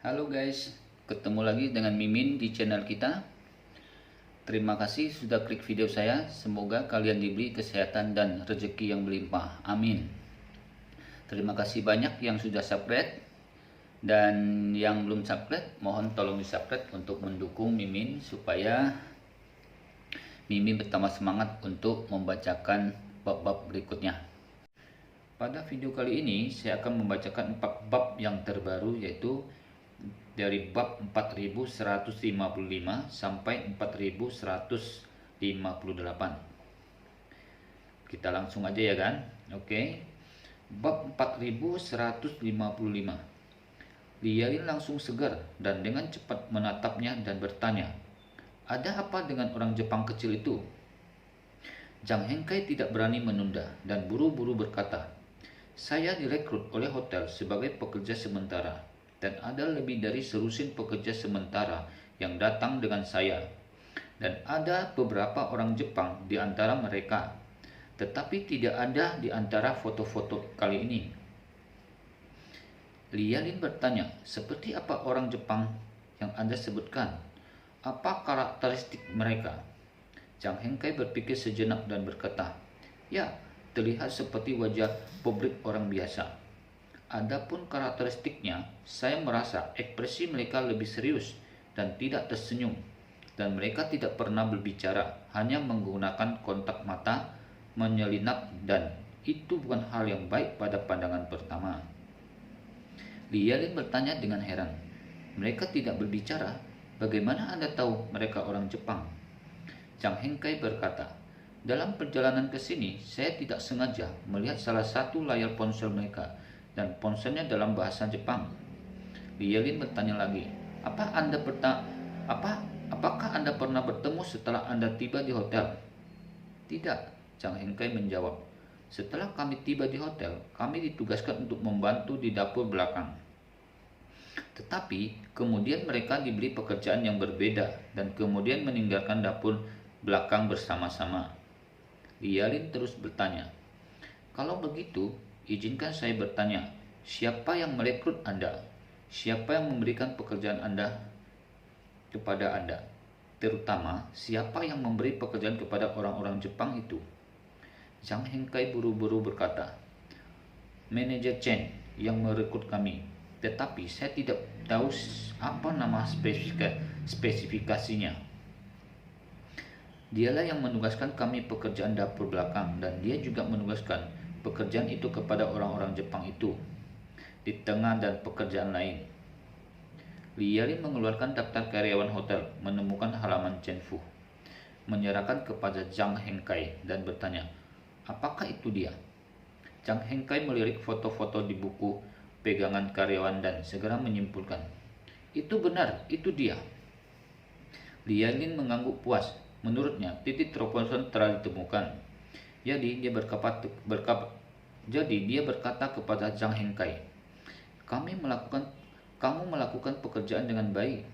Halo guys, ketemu lagi dengan Mimin di channel kita. Terima kasih sudah klik video saya. Semoga kalian diberi kesehatan dan rezeki yang berlimpah. Amin. Terima kasih banyak yang sudah subscribe. Dan yang belum subscribe, mohon tolong di subscribe untuk mendukung Mimin supaya Mimin bertambah semangat untuk membacakan bab-bab berikutnya. Pada video kali ini saya akan membacakan 4 bab yang terbaru, yaitu dari bab 4155 sampai 4158. Kita langsung aja ya kan. Oke. Bab 4155. Lialin langsung segar dan dengan cepat menatapnya dan bertanya, "Ada apa dengan orang Jepang kecil itu?" Jang Hengkai tidak berani menunda dan buru-buru berkata, "Saya direkrut oleh hotel sebagai pekerja sementara, dan ada lebih dari selusin pekerja sementara yang datang dengan saya. Dan ada beberapa orang Jepang di antara mereka, tetapi tidak ada di antara foto-foto kali ini." Lialin bertanya, "Seperti apa orang Jepang yang Anda sebutkan? Apa karakteristik mereka?" Jang Hengkai berpikir sejenak dan berkata, "Ya, terlihat seperti wajah publik orang biasa. Adapun karakteristiknya, saya merasa ekspresi mereka lebih serius dan tidak tersenyum, dan mereka tidak pernah berbicara, hanya menggunakan kontak mata menyelinap, dan itu bukan hal yang baik pada pandangan pertama." Lialin bertanya dengan heran, "Mereka tidak berbicara? Bagaimana Anda tahu mereka orang Jepang?" Jang Hengkai berkata, "Dalam perjalanan ke sini, saya tidak sengaja melihat salah satu layar ponsel mereka, dan ponselnya dalam bahasa Jepang." Lialin bertanya lagi, Apakah Anda pernah bertemu setelah Anda tiba di hotel?" "Tidak," Jang Hengkai menjawab. "Setelah kami tiba di hotel, kami ditugaskan untuk membantu di dapur belakang. Tetapi kemudian mereka diberi pekerjaan yang berbeda dan kemudian meninggalkan dapur belakang bersama-sama." Lialin terus bertanya, "Kalau begitu, izinkan saya bertanya, siapa yang merekrut Anda? Siapa yang memberikan pekerjaan Anda kepada Anda? Terutama, siapa yang memberi pekerjaan kepada orang-orang Jepang itu?" Jang Hengkai buru-buru berkata, "Manajer Chen yang merekrut kami, tetapi saya tidak tahu apa nama spesifikasinya. Dialah yang menugaskan kami pekerjaan dapur belakang, dan dia juga menugaskan pekerjaan itu kepada orang-orang Jepang itu di tengah dan pekerjaan lain." Lialin mengeluarkan daftar karyawan hotel, menemukan halaman Chen Fu, menyerahkan kepada Jang Hengkai dan bertanya, "Apakah itu dia?" Jang Hengkai melirik foto-foto di buku pegangan karyawan dan segera menyimpulkan, "Itu benar, itu dia." Lialin mengangguk puas. Menurutnya, titik terobosan telah ditemukan. Jadi dia berkata kepada Jang Hengkai, Kamu melakukan pekerjaan dengan baik."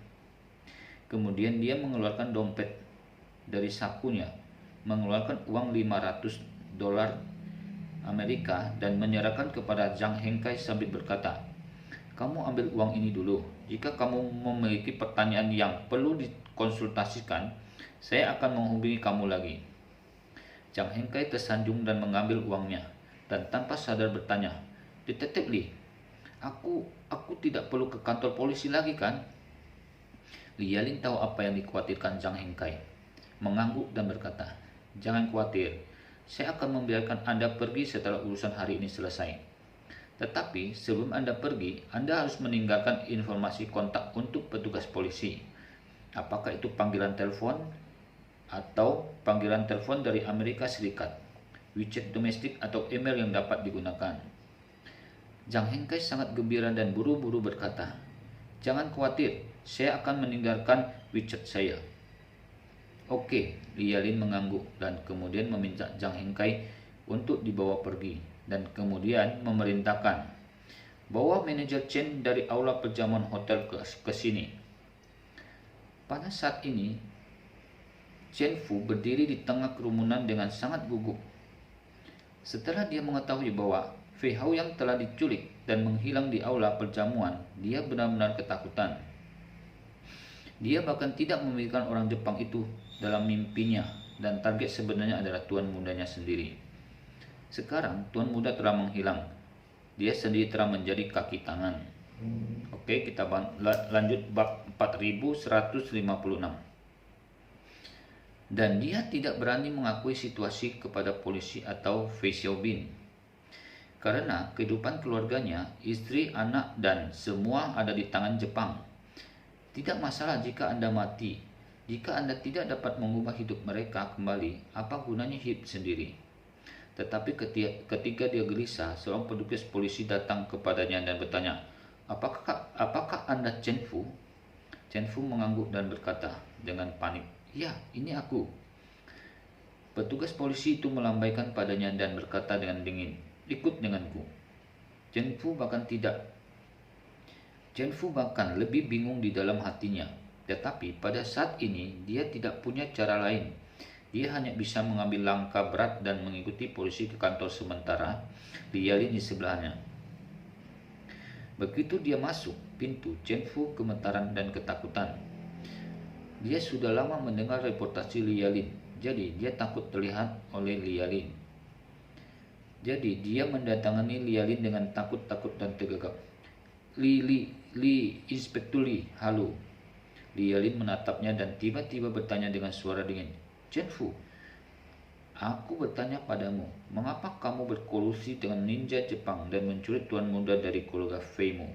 Kemudian dia mengeluarkan dompet dari sakunya, mengeluarkan uang $500 Amerika dan menyerahkan kepada Jang Hengkai sambil berkata, "Kamu ambil uang ini dulu. Jika kamu memiliki pertanyaan yang perlu dikonsultasikan, saya akan menghubungi kamu lagi." Jang Hengkai tersanjung dan mengambil uangnya, dan tanpa sadar bertanya, "Detektif Lee, aku tidak perlu ke kantor polisi lagi kan?" Lialin tahu apa yang dikhawatirkan Jang Hengkai, mengangguk dan berkata, "Jangan khawatir, saya akan membiarkan Anda pergi setelah urusan hari ini selesai. Tetapi sebelum Anda pergi, Anda harus meninggalkan informasi kontak untuk petugas polisi. Apakah itu panggilan telepon atau panggilan telepon dari Amerika Serikat, WeChat domestik atau email yang dapat digunakan." Jang Hengkai sangat gembira dan buru-buru berkata, "Jangan khawatir, saya akan meninggalkan WeChat saya." "Oke," Lialin mengangguk dan kemudian meminta Jang Hengkai untuk dibawa pergi, dan kemudian memerintahkan, "Bawa manajer Chen dari aula perjamuan hotel ke sini." Pada saat ini, Chen Fu berdiri di tengah kerumunan dengan sangat gugup. Setelah dia mengetahui bahwa Fei Hao yang telah diculik dan menghilang di aula perjamuan, dia benar-benar ketakutan. Dia bahkan tidak memikirkan orang Jepang itu dalam mimpinya, dan target sebenarnya adalah tuan mudanya sendiri. Sekarang tuan muda telah menghilang. Dia sendiri telah menjadi kaki tangan. Oke, kita lanjut bab 4156. Dan dia tidak berani mengakui situasi kepada polisi atau Fei Xiaobin. Karena kehidupan keluarganya, istri, anak, dan semua ada di tangan Jepang. Tidak masalah jika Anda mati. Jika Anda tidak dapat mengubah hidup mereka kembali, apa gunanya hidup sendiri? Tetapi ketika dia gelisah, seorang petugas polisi datang kepadanya dan bertanya, Apakah Anda Chen Fu? Chen Fu mengangguk dan berkata dengan panik, "Ya, ini aku." Petugas polisi itu melambaikan padanya dan berkata dengan dingin, "Ikut denganku." Chen Fu bahkan lebih bingung di dalam hatinya. Tetapi pada saat ini dia tidak punya cara lain. Dia hanya bisa mengambil langkah berat dan mengikuti polisi ke kantor sementara Lialin di sebelahnya. Begitu dia masuk pintu, Chen Fu gemetaran dan ketakutan. Dia sudah lama mendengar reportasi Lialin, jadi dia takut terlihat oleh Lialin. Jadi dia mendatangi Lialin dengan takut-takut dan tegagap. Inspektur Li, halo." Lialin menatapnya dan tiba-tiba bertanya dengan suara dingin, "Chen Fu, aku bertanya padamu, mengapa kamu berkolusi dengan ninja Jepang dan menculik tuan muda dari keluarga Feimu?"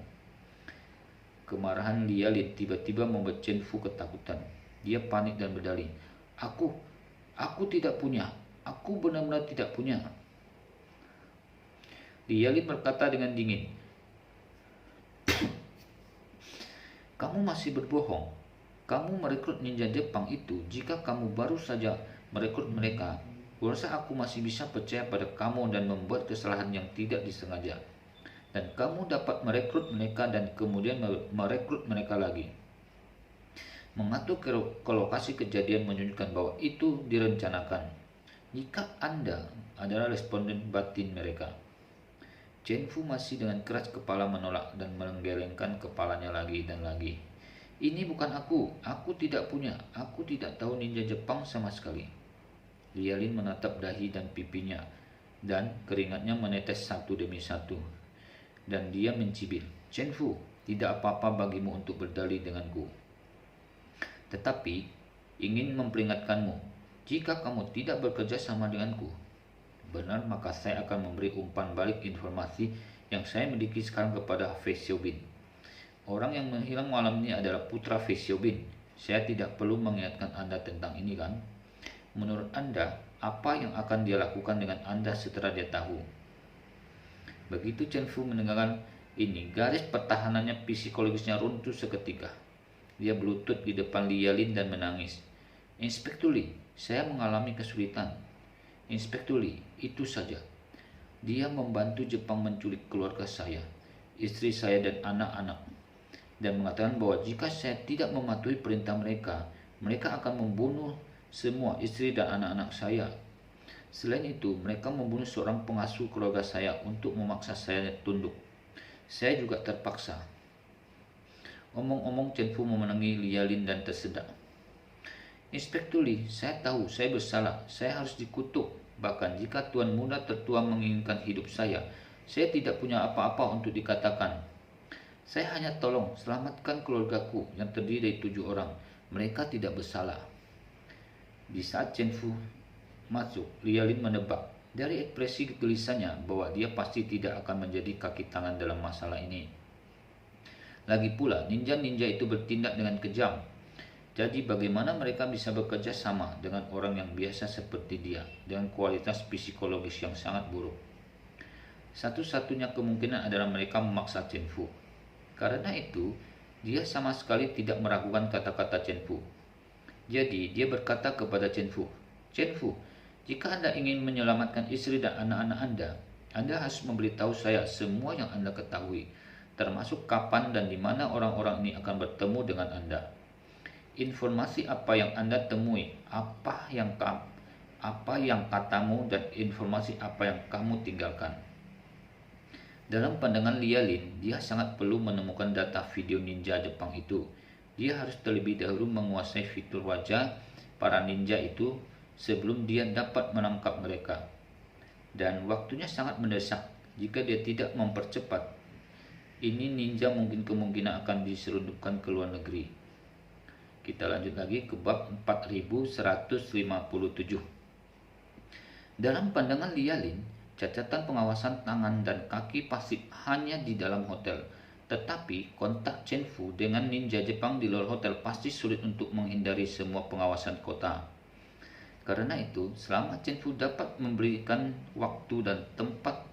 Kemarahan Lialin tiba-tiba membuat Chen Fu ketakutan. Dia panik dan berdalih, Aku tidak punya. Aku benar-benar tidak punya." Lialin berkata dengan dingin, "Kamu masih berbohong. Kamu merekrut ninja Jepang itu jika kamu baru saja merekrut mereka. Kurasa aku masih bisa percaya pada kamu dan membuat kesalahan yang tidak disengaja. Dan kamu dapat merekrut mereka dan kemudian merekrut mereka lagi. Mengatur ke lokasi kejadian menunjukkan bahwa itu direncanakan. Jika Anda adalah responden batin mereka." Chen Fu masih dengan keras kepala menolak dan menggelengkan kepalanya lagi dan lagi. "Ini bukan aku tidak punya, aku tidak tahu ninja Jepang sama sekali." Lialin menatap dahi dan pipinya, dan keringatnya menetes satu demi satu. Dan dia mencibir, "Chen Fu, tidak apa-apa bagimu untuk berdalih denganku. Tetapi, ingin memperingatkanmu, jika kamu tidak bekerja sama denganku, benar maka saya akan memberi umpan balik informasi yang saya miliki sekarang kepada Fei Xiaobin. Orang yang menghilang malam ini adalah putra Fei Xiaobin. Saya tidak perlu mengingatkan Anda tentang ini kan? Menurut Anda, apa yang akan dia lakukan dengan Anda setelah dia tahu?" Begitu Chen Fu mendengarkan ini, garis pertahanannya psikologisnya runtuh seketika. Dia berlutut di depan Lialin dan menangis. "Inspektur Li, saya mengalami kesulitan. Inspektur Li, itu saja. Dia membantu Jepang menculik keluarga saya, istri saya dan anak-anak, dan mengatakan bahwa jika saya tidak mematuhi perintah mereka, mereka akan membunuh semua istri dan anak-anak saya. Selain itu, mereka membunuh seorang pengasuh keluarga saya untuk memaksa saya tunduk. Saya juga terpaksa." Omong-omong Chen Fu memenangi Lialin dan tersedak. "Inspektur Li, saya tahu saya bersalah, saya harus dikutuk. Bahkan jika tuan muda tertua menginginkan hidup saya tidak punya apa-apa untuk dikatakan. Saya hanya tolong selamatkan keluargaku yang terdiri dari 7 orang. Mereka tidak bersalah." Di saat Chen Fu masuk, Lialin menebak dari ekspresi kegelisahannya bahwa dia pasti tidak akan menjadi kaki tangan dalam masalah ini. Lagi pula, ninja-ninja itu bertindak dengan kejam. Jadi bagaimana mereka bisa bekerja sama dengan orang yang biasa seperti dia, dengan kualitas psikologis yang sangat buruk? Satu-satunya kemungkinan adalah mereka memaksa Chen Fu. Karena itu, dia sama sekali tidak meragukan kata-kata Chen Fu. Jadi, dia berkata kepada Chen Fu, "Chen Fu, jika Anda ingin menyelamatkan istri dan anak-anak Anda harus memberitahu saya semua yang Anda ketahui, termasuk kapan dan di mana orang-orang ini akan bertemu dengan Anda. Informasi apa yang Anda temui, apa yang katamu, dan informasi apa yang kamu tinggalkan." Dalam pandangan Lialin, dia sangat perlu menemukan data video ninja Jepang itu. Dia harus terlebih dahulu menguasai fitur wajah para ninja itu sebelum dia dapat menangkap mereka. Dan waktunya sangat mendesak. Jika dia tidak mempercepat, ini ninja kemungkinan akan diselundupkan ke luar negeri. Kita lanjut lagi ke bab 4157. Dalam pandangan Lialin, cacatan pengawasan tangan dan kaki pasif hanya di dalam hotel. Tetapi kontak Chen Fu dengan ninja Jepang di luar hotel pasti sulit untuk menghindari semua pengawasan kota. Karena itu, selama Chen Fu dapat memberikan waktu dan tempat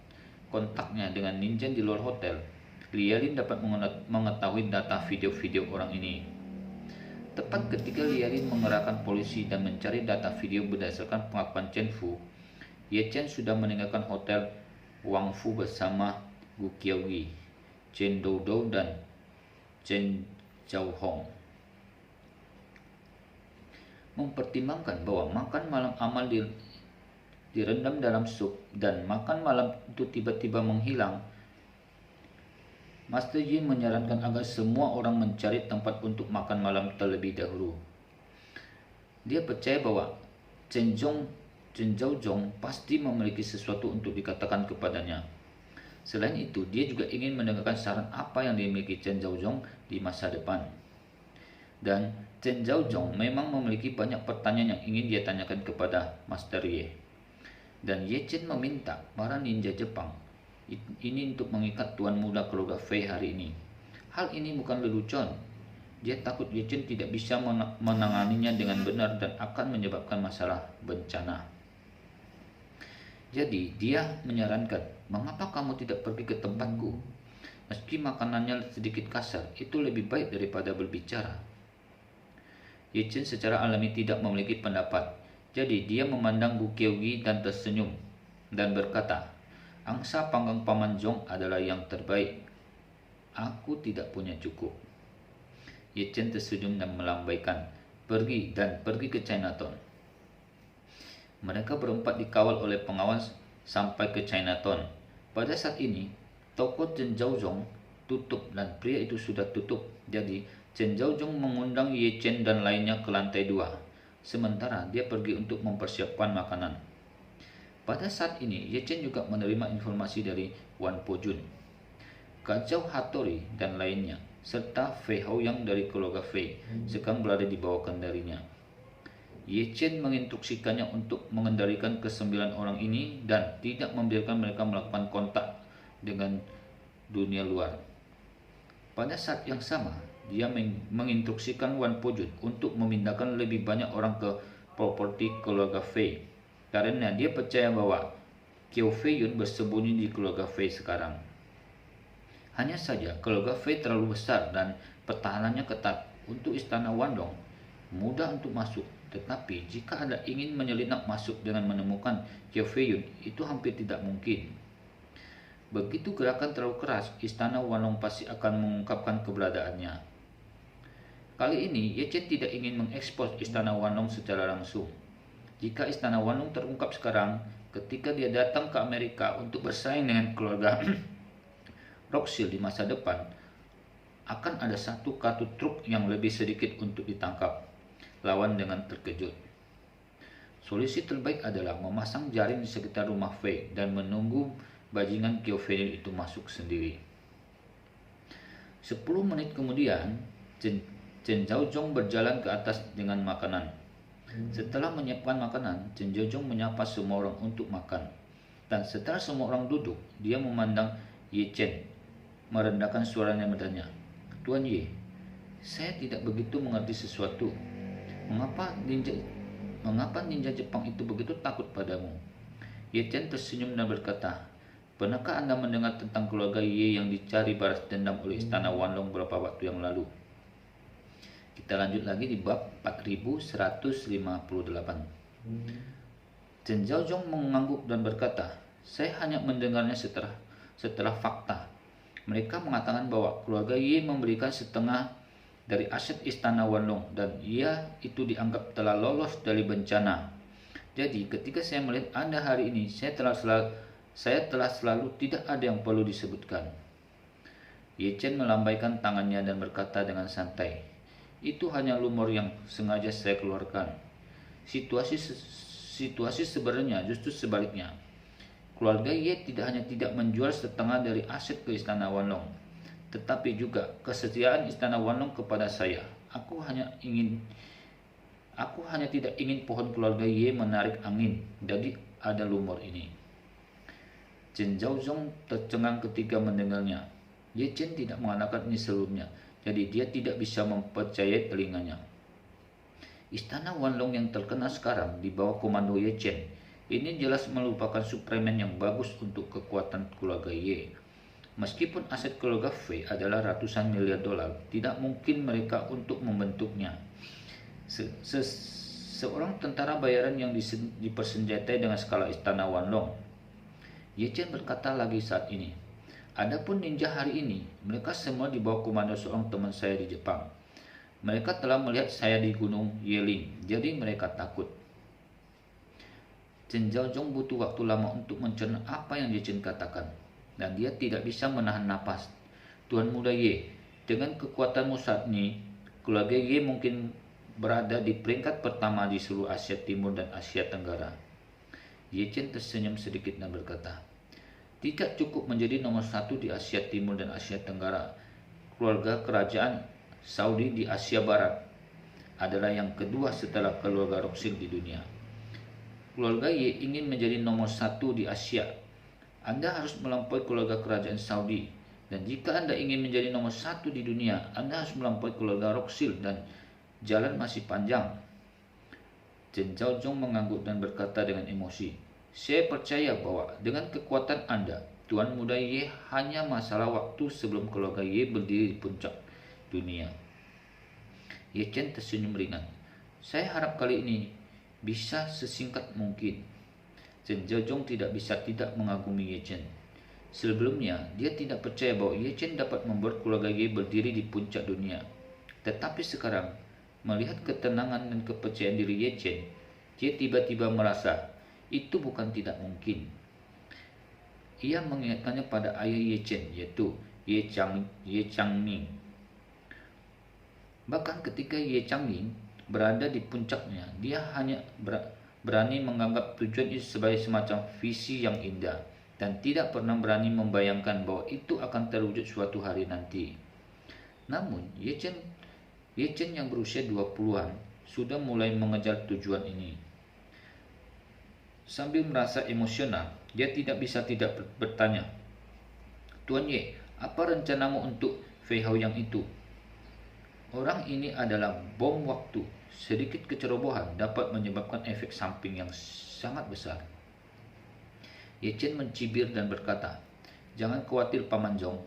kontaknya dengan ninja di luar hotel, Lialin dapat mengetahui data video-video orang ini. Tepat ketika Lialin mengerahkan polisi dan mencari data video berdasarkan pengakuan Chen Fu, Ye Chen sudah meninggalkan hotel Wang Fu bersama Gu Qiaoyi, Chen Doudou, dan Chen Zhaohong. Mempertimbangkan bahwa makan malam Amal direndam dalam sup dan makan malam itu tiba-tiba menghilang, Master Yi menyarankan agar semua orang mencari tempat untuk makan malam terlebih dahulu. Dia percaya bahwa Chen Zhaozong pasti memiliki sesuatu untuk dikatakan kepadanya. Selain itu, dia juga ingin mendengarkan saran apa yang dimiliki Chen Zhaozong di masa depan. Dan Chen Zhaozong memang memiliki banyak pertanyaan yang ingin dia tanyakan kepada Master Ye. Dan Ye Chen meminta para ninja Jepang ini untuk mengikat tuan muda keluarga Fei hari ini. Hal ini bukan lelucon. Dia takut Ye Chen tidak bisa menanganinya dengan benar dan akan menyebabkan masalah bencana. Jadi dia menyarankan, mengapa kamu tidak pergi ke tempatku? Meski makanannya sedikit kasar, itu lebih baik daripada berbicara. Ye Chen secara alami tidak memiliki pendapat. Jadi dia memandang Gu Qiaoyi dan tersenyum dan berkata, angsa panggang Paman Zhong adalah yang terbaik. Aku tidak punya cukup. Ye Chen tersenyum dan melambaikan, pergi ke Chinatown. Mereka berempat dikawal oleh pengawas sampai ke Chinatown. Pada saat ini, toko Chen Zhaozong tutup dan pria itu sudah tutup. Jadi, Chen Zhaozong mengundang Ye Chen dan lainnya ke lantai 2. Sementara dia pergi untuk mempersiapkan makanan. Pada saat ini, Ye Chen juga menerima informasi dari Wan Po-jun, Kacau Hattori dan lainnya, serta Fei Haoyang dari keluarga Fei sekarang berada di bawah kendalinya. Ye Chen menginstruksikannya untuk mengendalikan ke-9 orang ini dan tidak membiarkan mereka melakukan kontak dengan dunia luar. Pada saat yang sama, dia menginstruksikan Wan Po-jun untuk memindahkan lebih banyak orang ke properti keluarga Fei, karena dia percaya bahwa Qiao Feiyun bersembunyi di keluarga Fei sekarang. Hanya saja keluarga Fei terlalu besar dan pertahanannya ketat. Untuk istana Wandong mudah untuk masuk, tetapi jika Anda ingin menyelinap masuk dengan menemukan Qiao Feiyun, itu hampir tidak mungkin. Begitu gerakan terlalu keras, istana Wandong pasti akan mengungkapkan keberadaannya. Kali ini, Ye Chen tidak ingin mengekspos istana Wandong secara langsung. Jika istana Wandong terungkap sekarang, ketika dia datang ke Amerika untuk bersaing dengan keluarga Rothschild di masa depan, akan ada satu kartu truk yang lebih sedikit untuk ditangkap lawan dengan terkejut. Solusi terbaik adalah memasang jaring di sekitar rumah Fei dan menunggu bajingan Qiao Feiyun itu masuk sendiri. 10 menit kemudian, Chen Zhaozong berjalan ke atas dengan makanan. Setelah menyiapkan makanan, Chen Zhaozong menyapa semua orang untuk makan. Dan setelah semua orang duduk, dia memandang Ye Chen, merendahkan suaranya bertanya, Tuan Ye, saya tidak begitu mengerti sesuatu. Mengapa ninja Jepang itu begitu takut padamu? Ye Chen tersenyum dan berkata, pernahkah Anda mendengar tentang keluarga Ye yang dicari balas dendam oleh istana Wandong beberapa waktu yang lalu? Kita lanjut lagi di bab 4158. Chen Zhaozong mengangguk dan berkata, saya hanya mendengarnya setelah fakta. Mereka mengatakan bahwa keluarga Ye memberikan setengah dari aset istana Wandong dan ia itu dianggap telah lolos dari bencana. Jadi ketika saya melihat Anda hari ini, saya Saya telah selalu, tidak ada yang perlu disebutkan. Ye Chen melambaikan tangannya dan berkata dengan santai, itu hanya lumor yang sengaja saya keluarkan. Situasi sebenarnya justru sebaliknya. Keluarga Ye tidak hanya tidak menjual setengah dari aset ke Istana Wanlong, tetapi juga kesetiaan Istana Wanlong kepada saya. Aku hanya tidak ingin pohon keluarga Ye menarik angin, jadi ada lumor ini. Chen Zhaozong tercengang ketika mendengarnya. Ye Chen tidak mengatakan ini sebelumnya, jadi dia tidak bisa mempercayai telinganya. Istana Wanlong yang terkenal sekarang di bawah komando Ye Chen ini jelas merupakan suplemen yang bagus untuk kekuatan keluarga Ye. Meskipun aset keluarga Fei adalah ratusan miliar dolar, tidak mungkin mereka untuk membentuknya. Seorang tentara bayaran yang dipersenjatai dengan skala Istana Wanlong. Ye Chen berkata lagi saat ini, adapun ninja hari ini, mereka semua di bawah komando seorang teman saya di Jepang. Mereka telah melihat saya di Gunung Yeling, jadi mereka takut. Chen Zhaozong butuh waktu lama untuk mencerna apa yang Ye Chen katakan, dan dia tidak bisa menahan napas. Tuan Muda Ye, dengan kekuatanmu saat ini, keluarga Ye mungkin berada di peringkat pertama di seluruh Asia Timur dan Asia Tenggara. Ye Chen tersenyum sedikit dan berkata, tidak cukup menjadi nomor satu di Asia Timur dan Asia Tenggara. Keluarga kerajaan Saudi di Asia Barat adalah yang kedua setelah keluarga Rothschild di dunia. Keluarga Ye ingin menjadi nomor satu di Asia. Anda harus melampaui keluarga kerajaan Saudi. Dan jika Anda ingin menjadi nomor satu di dunia, Anda harus melampaui keluarga Rothschild dan jalan masih panjang. Chen Zhaozong mengangguk dan berkata dengan emosi, saya percaya bahwa dengan kekuatan Anda, Tuan Muda Ye, hanya masalah waktu sebelum keluarga Ye berdiri di puncak dunia. Ye Chen tersenyum ringan. Saya harap kali ini bisa sesingkat mungkin. Chen Zhaozong tidak bisa tidak mengagumi Ye Chen. Sebelumnya, dia tidak percaya bahwa Ye Chen dapat membuat keluarga Ye berdiri di puncak dunia. Tetapi sekarang, melihat ketenangan dan kepercayaan diri Ye Chen, dia tiba-tiba merasa itu bukan tidak mungkin. Ia mengingatkannya pada ayah Ye Chen, yaitu Ye Changming. Bahkan ketika Ye Changming berada di puncaknya, dia hanya berani menganggap tujuan itu sebagai semacam visi yang indah dan tidak pernah berani membayangkan bahwa itu akan terwujud suatu hari nanti. Namun, Ye Chen yang berusia 20-an sudah mulai mengejar tujuan ini. Sambil merasa emosional, dia tidak bisa tidak bertanya, Tuan Ye, apa rencanamu untuk Fei Hao yang itu? Orang ini adalah bom waktu. Sedikit kecerobohan dapat menyebabkan efek samping yang sangat besar. Ye Chen mencibir dan berkata, jangan khawatir Paman Zhong.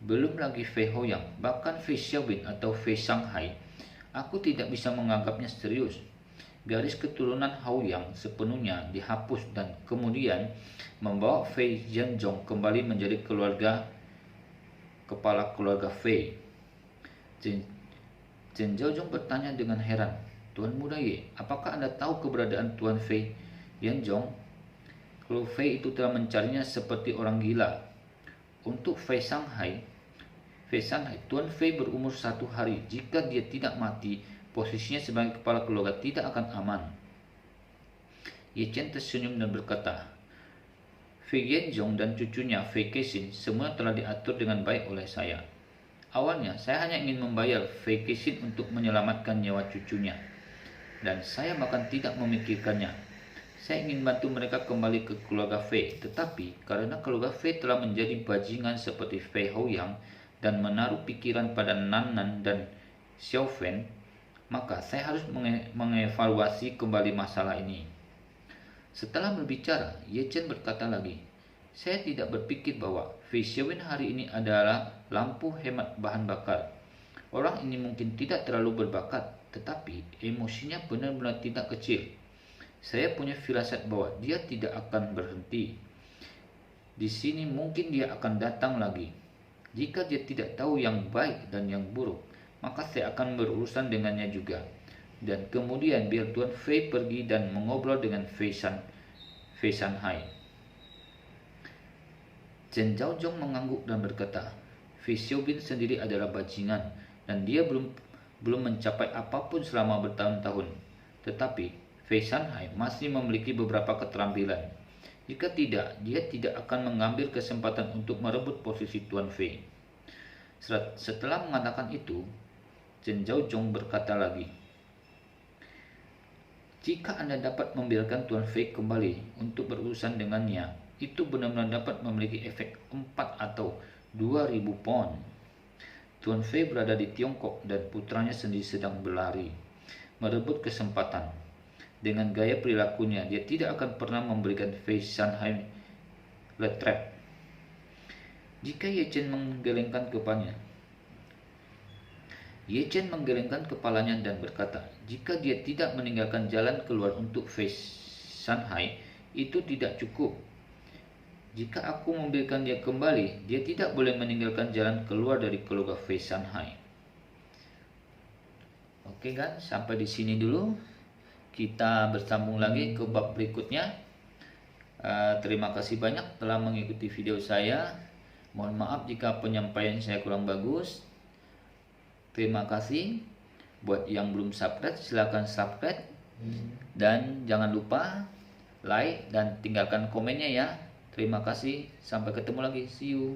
Belum lagi Fei Hao yang, bahkan Fei Xiaobin atau Fei Shanghai, aku tidak bisa menganggapnya serius. Garis keturunan Hao yang sepenuhnya dihapus dan kemudian membawa Fei Zhengjong kembali menjadi kepala keluarga Fei. Chen Zhaozong bertanya dengan heran, Tuan Muda Ye, apakah Anda tahu keberadaan Tuan Fei Zhengjong? Kalau Fei itu telah mencarinya seperti orang gila. Untuk Fei Shanghai, Tuan Fei berumur 1 hari. Jika dia tidak mati, posisinya sebagai kepala keluarga tidak akan aman. Ye Chen tersenyum dan berkata, Fei Zhengjong dan cucunya Fei Kexin semua telah diatur dengan baik oleh saya. Awalnya, saya hanya ingin membayar Fei Kexin untuk menyelamatkan nyawa cucunya. Dan saya bahkan tidak memikirkannya. Saya ingin bantu mereka kembali ke keluarga Fei, tetapi karena keluarga Fei telah menjadi bajingan seperti Fei Hao Yang dan menaruh pikiran pada Nan Nan dan Xiao Fen, maka saya harus mengevaluasi kembali masalah ini. Setelah berbicara, Ye Chen berkata lagi, saya tidak berpikir bahwa Fei Xiaowin hari ini adalah lampu hemat bahan bakar. Orang ini mungkin tidak terlalu berbakat, tetapi emosinya benar-benar tidak kecil. Saya punya firasat bahwa dia tidak akan berhenti. Di sini mungkin dia akan datang lagi. Jika dia tidak tahu yang baik dan yang buruk, maka saya akan berurusan dengannya juga. Dan kemudian biar Tuan Fei pergi dan mengobrol dengan Fei Shanghai. Chen Zhaozong mengangguk dan berkata, Fei Xiaobin sendiri adalah bajingan dan dia belum mencapai apapun selama bertahun-tahun. Tetapi Fei Shanhai masih memiliki beberapa keterampilan. Jika tidak, dia tidak akan mengambil kesempatan untuk merebut posisi Tuan Fei. Setelah mengatakan itu, Chen Zhaozong berkata lagi, jika Anda dapat membiarkan Tuan Fei kembali untuk berurusan dengannya, itu benar-benar dapat memiliki efek 4 atau 2.000 pon. Tuan Fei berada di Tiongkok dan putranya sendiri sedang berlari, merebut kesempatan. Dengan gaya perilakunya, dia tidak akan pernah memberikan Fei Shanhai letrap. Jika Ye Chen menggelengkan kepalanya dan berkata, jika dia tidak meninggalkan jalan keluar untuk Fei Shanhai, itu tidak cukup. Jika aku membiarkan dia kembali, dia tidak boleh meninggalkan jalan keluar dari keluarga Fei Shanhai. Oke kan, sampai di sini dulu. Kita bersambung lagi ke bab berikutnya. Terima kasih banyak telah mengikuti video saya. Mohon maaf jika penyampaian saya kurang bagus. Terima kasih. Buat yang belum subscribe, silahkan subscribe. Dan jangan lupa like dan tinggalkan komennya ya. Terima kasih. Sampai ketemu lagi. See you.